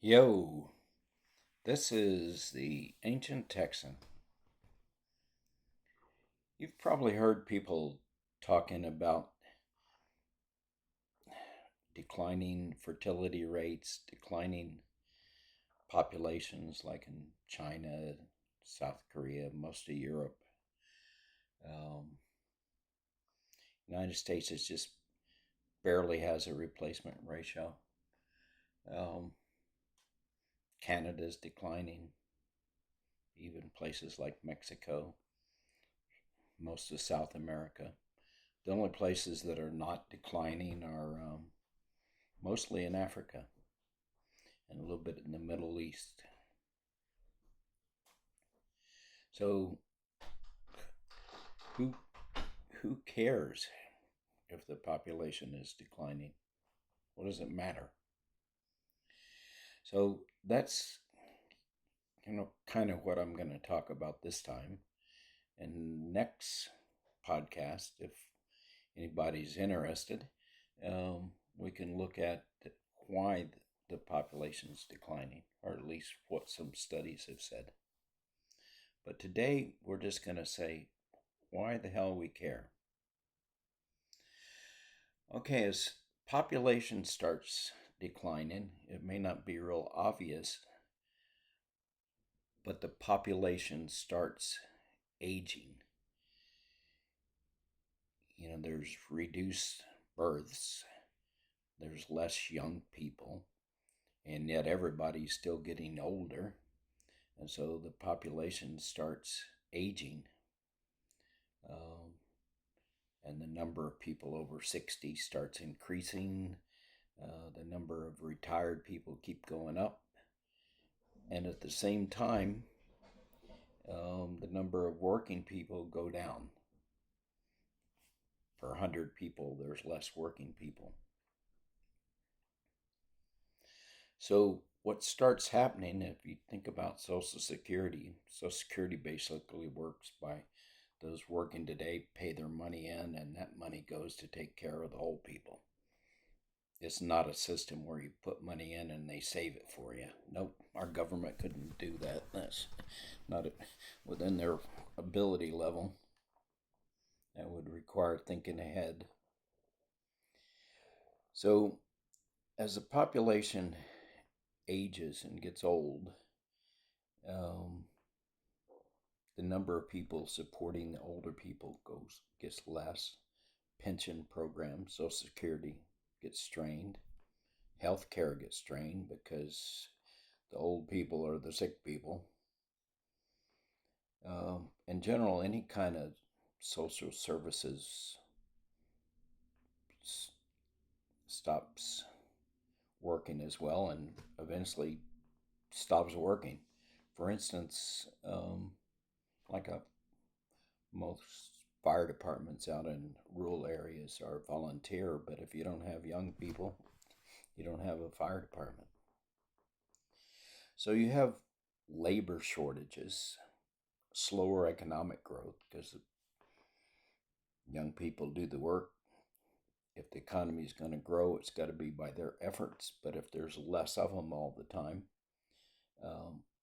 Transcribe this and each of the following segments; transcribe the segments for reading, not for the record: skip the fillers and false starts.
Yo, this is the Ancient Texan. You've probably heard people talking about declining fertility rates, declining populations like in China, South Korea, most of Europe. Um, United States is just barely has a replacement ratio. Um, Canada's declining, even places like Mexico, most of South America. The only places that are not declining are mostly in Africa and a little bit in the Middle East. So who who cares if the population is declining? What does it matter? So that's kind of what I'm going to talk about this time. And next podcast, if anybody's interested, we can look at why the population is declining, or at least what some studies have said. But today we're just going to say why the hell we care. Okay, as population starts declining, it may not be real obvious, but the population starts aging. There's reduced births, there's less young people, and yet everybody's still getting older. And so the population starts aging. Um, and the number of people over 60 starts increasing. The number of retired people keep going up. And at the same time, the number of working people go down. Per 100 people, there's less working people. So what starts happening, if you think about Social Security basically works by those working today pay their money in, and that money goes to take care of the old people. It's not a system where you put money in and they save it for you. Nope, our government couldn't do that. That's not within their ability level. That would require thinking ahead. So, as the population ages and gets old, um, the number of people supporting the older people gets less. Pension programs, Social Security gets strained. Healthcare gets strained because the old people are the sick people. In general, any kind of social services stops working as well and eventually stops working. For instance, like most fire departments out in rural areas are volunteer, but if you don't have young people, you don't have a fire department. So you have labor shortages, slower economic growth because young people do the work. If the economy is going to grow, it's got to be by their efforts. But if there's less of them all the time,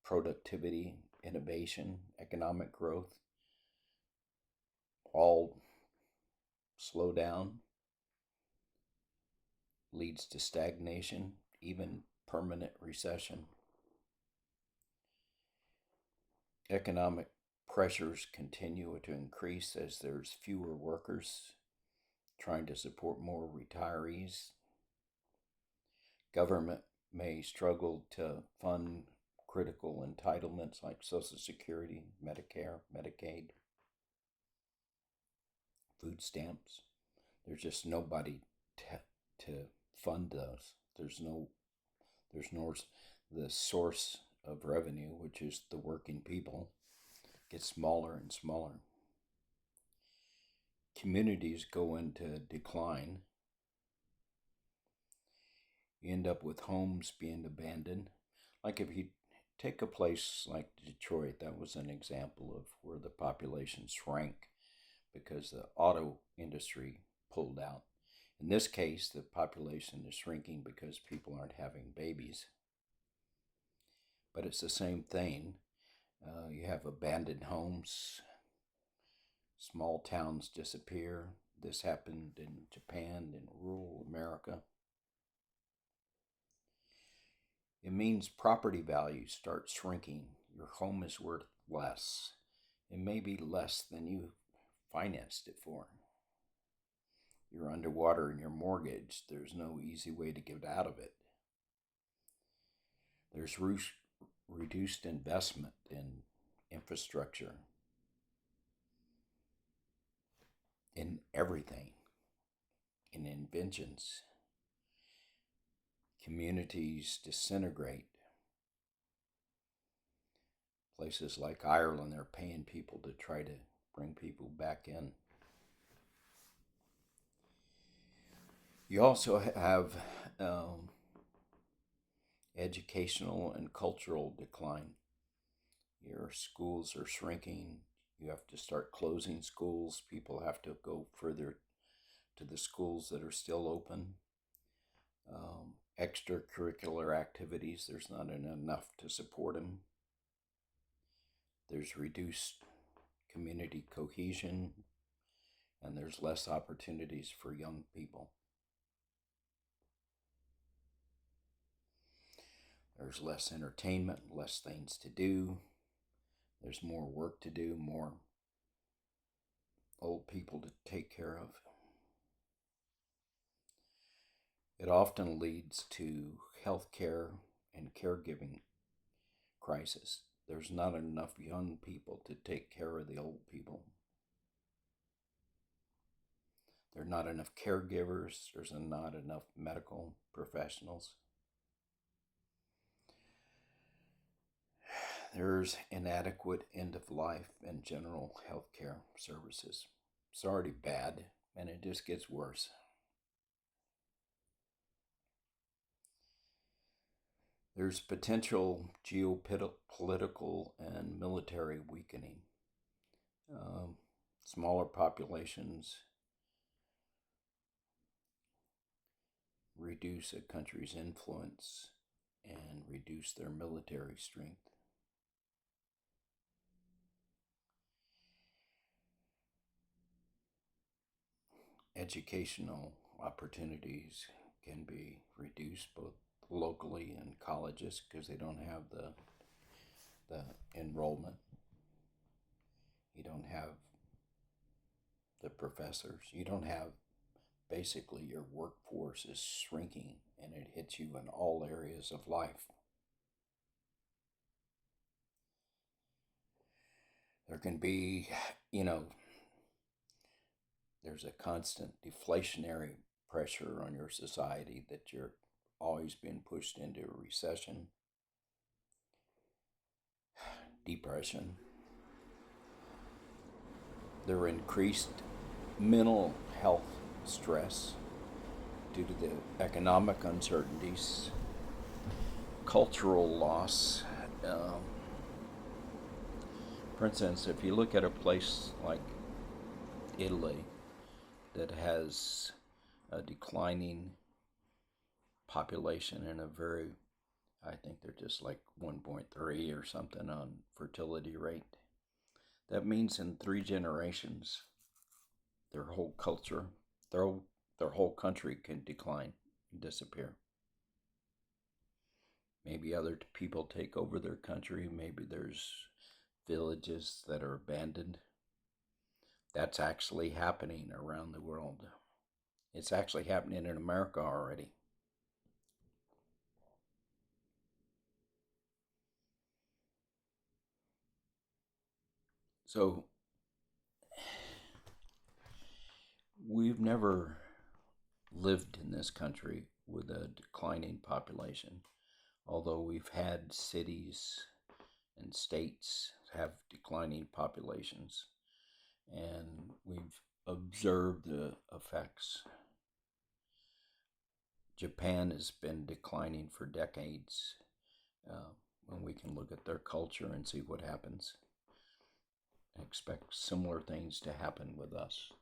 productivity, innovation, economic growth all slow down, leads to stagnation, even permanent recession. Economic pressures continue to increase as there's fewer workers trying to support more retirees. Government may struggle to fund critical entitlements like Social Security, Medicare, Medicaid, food stamps. There's just nobody to fund those. There's no the source of revenue, which is the working people, gets smaller and smaller. Communities go into decline. You end up with homes being abandoned. Like if you take a place like Detroit, that was an example of where the population shrank because the auto industry pulled out. In this case, the population is shrinking because people aren't having babies. but it's the same thing. You have abandoned homes, small towns disappear. This happened in Japan, in rural America. It means property values start shrinking. Your home is worth less. It may be less than you financed it for. You're underwater in your mortgage. There's no easy way to get out of it. There's reduced investment in infrastructure, in everything, in inventions. Communities disintegrate. Places like Ireland, they're paying people to try to bring people back in. You also have educational and cultural decline. Your schools are shrinking. You have to start closing schools. People have to go further to the schools that are still open. Extracurricular activities, there's not enough to support them. There's reduced community cohesion, and there's less opportunities for young people. There's less entertainment, less things to do. There's more work to do, more old people to take care of. It often leads to health care and caregiving crisis. There's not enough young people to take care of the old people. There are not enough caregivers. There's not enough medical professionals. There's inadequate end-of-life and general health care services. It's already bad, and it just gets worse. There's potential geopolitical and military weakening. Smaller populations reduce a country's influence and reduce their military strength. Educational opportunities can be reduced both locally and colleges because they don't have the enrollment. You don't have the professors. You don't have, basically your workforce is shrinking, and it hits you in all areas of life. There can be, there's a constant deflationary pressure on your society that you're always being pushed into a recession, depression. There are increased mental health stress due to the economic uncertainties, cultural loss. For instance, if you look at a place like Italy that has a declining population and I think they're just like 1.3 or something on fertility rate. That means in 3 generations, their whole culture, their whole country can decline and disappear. Maybe other people take over their country. Maybe there's villages that are abandoned. That's actually happening around the world. It's actually happening in America already. So we've never lived in this country with a declining population, although we've had cities and states have declining populations, and we've observed the effects. Japan has been declining for decades. When we can look at their culture and see what happens, and expect similar things to happen with us.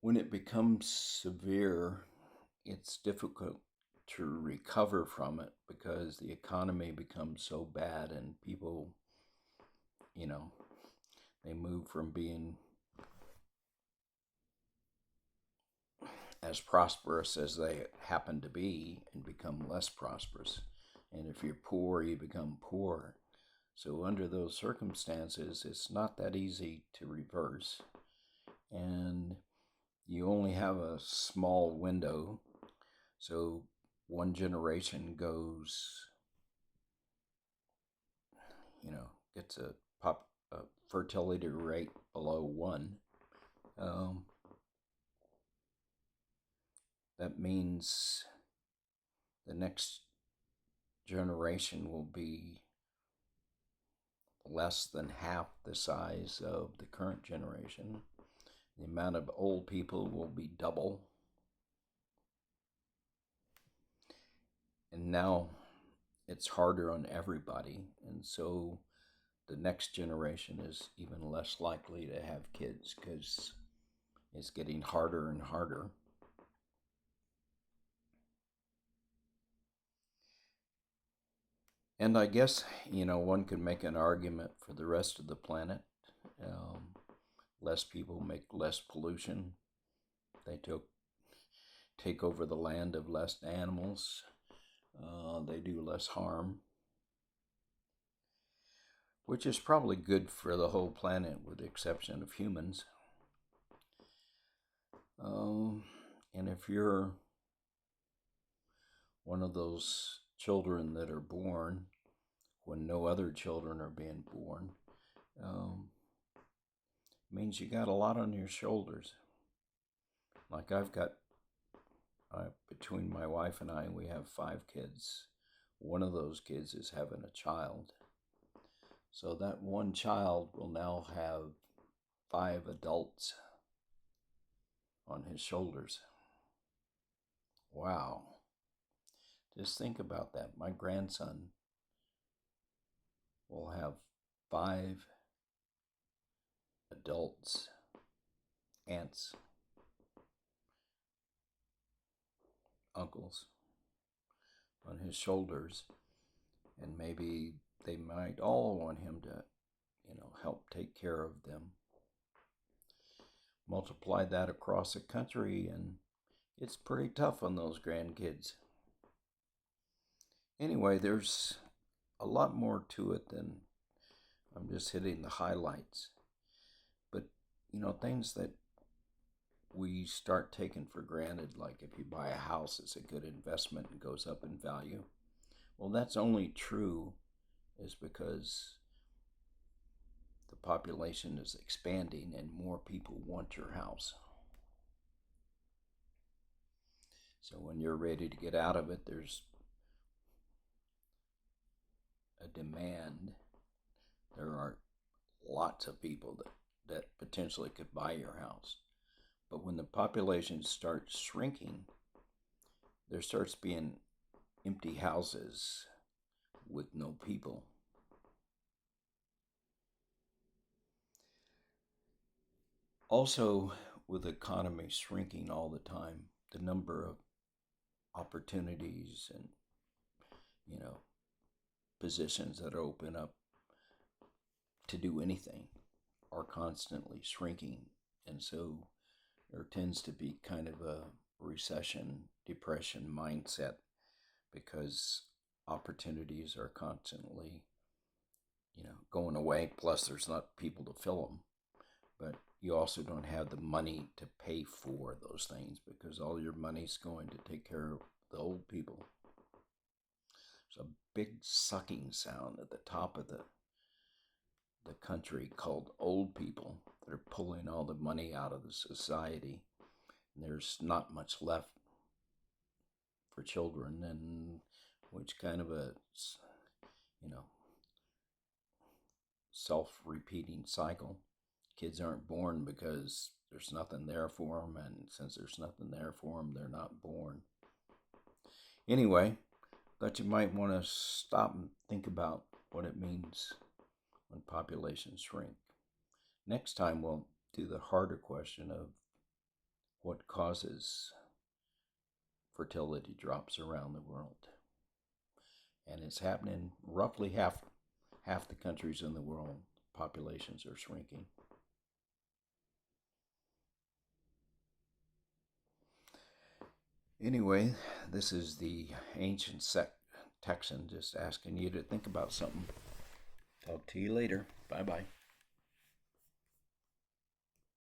When it becomes severe, it's difficult to recover from it because the economy becomes so bad and people, you know, they move from being as prosperous as they happen to be and become less prosperous. And if you're poor, you become poor. So, under those circumstances, it's not that easy to reverse. And you only have a small window. So, one generation goes, gets a fertility rate below 1. Um, that means the next generation will be less than half the size of the current generation. The amount of old people will be double. And now it's harder on everybody. And so the next generation is even less likely to have kids because it's getting harder and harder. And I guess, one could make an argument for the rest of the planet. Um, Less people make less pollution. They take over the land of less animals. They do less harm, which is probably good for the whole planet with the exception of humans. And if you're one of those children that are born when no other children are being born, means you got a lot on your shoulders. Like I've got, between my wife and I, we have 5 kids. One of those kids is having a child. So that one child will now have 5 adults on his shoulders. Wow. Just think about that. My grandson will have 5 adults, aunts, uncles on his shoulders, and maybe they might all want him to, help take care of them. Multiply that across the country, and it's pretty tough on those grandkids. Anyway, there's a lot more to it than I'm just hitting the highlights. But, things that we start taking for granted, like if you buy a house, it's a good investment and goes up in value. Well, that's only true is because the population is expanding and more people want your house. So when you're ready to get out of it, there's a demand. There are lots of people that potentially could buy your house. But when the population starts shrinking, there starts being empty houses with no people. Also, with the economy shrinking all the time, the number of opportunities and, positions that open up to do anything are constantly shrinking. And so there tends to be kind of a recession, depression mindset because opportunities are constantly, going away. Plus, there's not people to fill them. But you also don't have the money to pay for those things because all your money's going to take care of the old people. There's a big sucking sound at the top of the country called old people that are pulling all the money out of the society. And there's not much left for children, and which kind of a self-repeating cycle. Kids aren't born because there's nothing there for them, and since there's nothing there for them, they're not born. Anyway, thought you might want to stop and think about what it means when populations shrink. Next time we'll do the harder question of what causes fertility drops around the world. And it's happening roughly half the countries in the world. Populations are shrinking. Anyway, this is the ancient Texan just asking you to think about something. Talk to you later. Bye bye.